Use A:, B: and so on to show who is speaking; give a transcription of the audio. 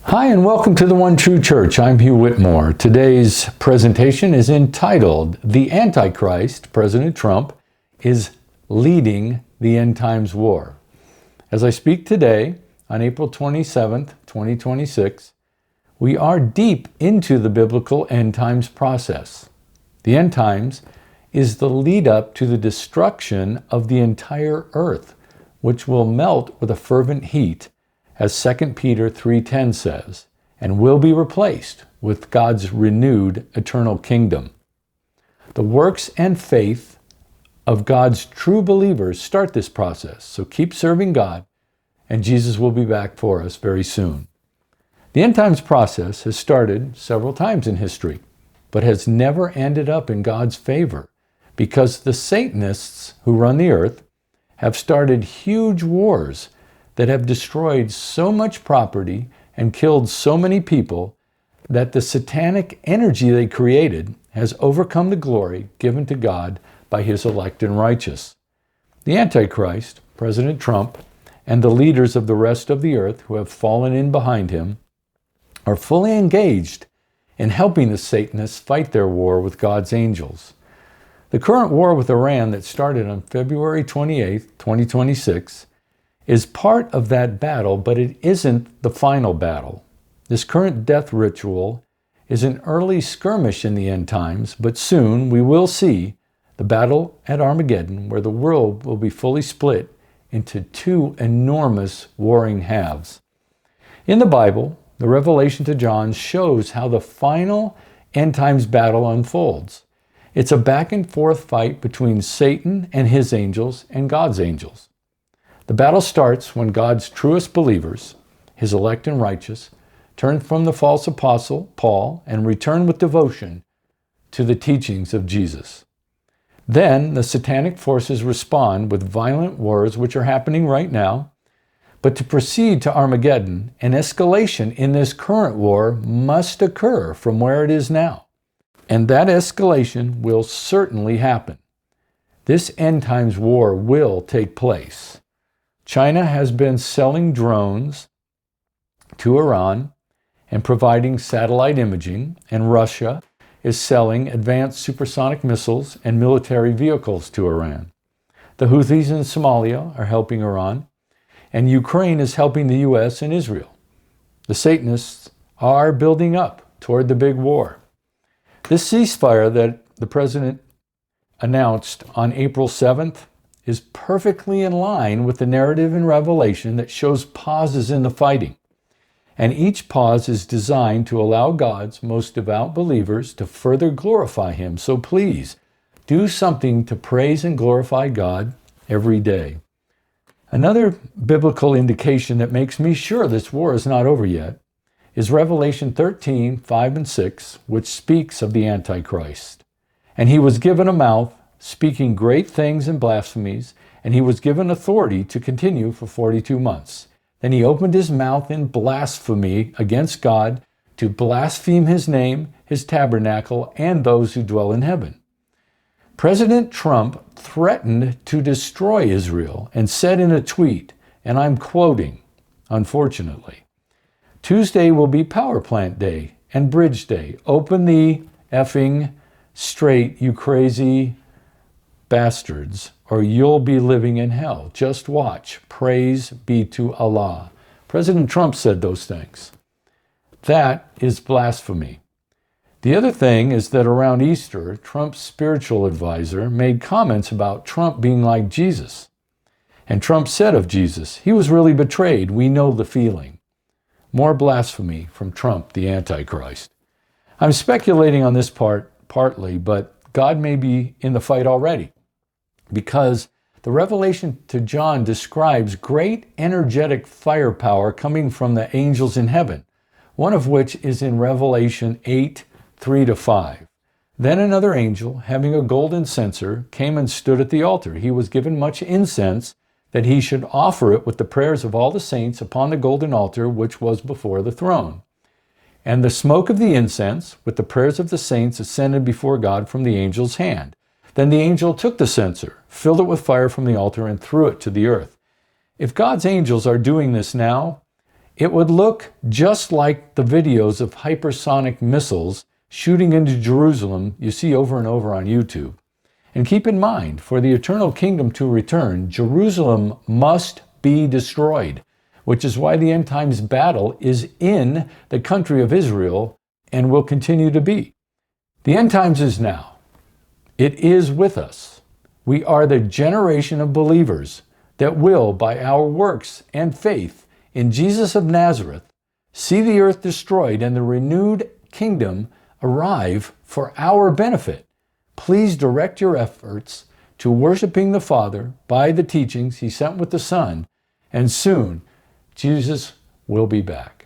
A: Hi, and welcome to the One True Church. I'm Hugh Whitmore. Today's presentation is entitled, The Antichrist, President Trump, is Leading the End Times War. As I speak today, on April 27th, 2026, we are deep into the biblical end times process. The end times is the lead up to the destruction of the entire earth, which will melt with a fervent heat, as 2 Peter 3:10 says, and will be replaced with God's renewed eternal kingdom. The works and faith of God's true believers start this process, so keep serving God, and Jesus will be back for us very soon. The end times process has started several times in history, but has never ended up in God's favor, because the Satanists who run the earth have started huge wars that have destroyed so much property and killed so many people that the satanic energy they created has overcome the glory given to God by his elect and righteous. The Antichrist, President Trump, and the leaders of the rest of the earth who have fallen in behind him are fully engaged in helping the Satanists fight their war with God's angels. The current war with Iran that started on February 28, 2026, is part of that battle, but it isn't the final battle. This current death ritual is an early skirmish in the end times, but soon we will see the battle at Armageddon, where the world will be fully split into two enormous warring halves. In the Bible, the revelation to John shows how the final end times battle unfolds. It's a back and forth fight between Satan and his angels and God's angels. The battle starts when God's truest believers, his elect and righteous, turn from the false apostle, Paul, and return with devotion to the teachings of Jesus. Then the satanic forces respond with violent wars, which are happening right now. But to proceed to Armageddon, an escalation in this current war must occur from where it is now. And that escalation will certainly happen. This end times war will take place. China has been selling drones to Iran and providing satellite imaging, and Russia is selling advanced supersonic missiles and military vehicles to Iran. The Houthis in Somalia are helping Iran, and Ukraine is helping the U.S. and Israel. The Satanists are building up toward the big war. This ceasefire that the president announced on April 7th is perfectly in line with the narrative in Revelation that shows pauses in the fighting. And each pause is designed to allow God's most devout believers to further glorify him. So please, do something to praise and glorify God every day. Another biblical indication that makes me sure this war is not over yet is Revelation 13:5 and 6, which speaks of the Antichrist. And he was given a mouth, speaking great things and blasphemies, and he was given authority to continue for 42 months. Then he opened his mouth in blasphemy against God, to blaspheme his name, his tabernacle, and those who dwell in heaven. President Trump threatened to destroy Israel and said in a tweet, and I'm quoting, unfortunately, "Tuesday will be Power Plant Day and Bridge Day. Open the effing straight, you crazy bastards, or you'll be living in hell. Just watch. Praise be to Allah." President Trump said those things. That is blasphemy. The other thing is that around Easter, Trump's spiritual advisor made comments about Trump being like Jesus. And Trump said of Jesus, he was really betrayed. We know the feeling. More blasphemy from Trump, the Antichrist. I'm speculating on this partly, but God may be in the fight already, because the revelation to John describes great energetic firepower coming from the angels in heaven, one of which is in Revelation 8:3-5. Then another angel, having a golden censer, came and stood at the altar. He was given much incense, that he should offer it with the prayers of all the saints upon the golden altar which was before the throne. And the smoke of the incense, with the prayers of the saints, ascended before God from the angel's hand. Then the angel took the censer, filled it with fire from the altar, and threw it to the earth. If God's angels are doing this now, It would look just like the videos of hypersonic missiles shooting into Jerusalem you see over and over on YouTube. And keep in mind, for the eternal kingdom to return, Jerusalem must be destroyed, which is why the end times battle is in the country of Israel and will continue to be. The end times is now. It is with us. We are the generation of believers that will, by our works and faith in Jesus of Nazareth, see the earth destroyed and the renewed kingdom arrive for our benefit. Please direct your efforts to worshiping the Father by the teachings He sent with the Son, and soon Jesus will be back.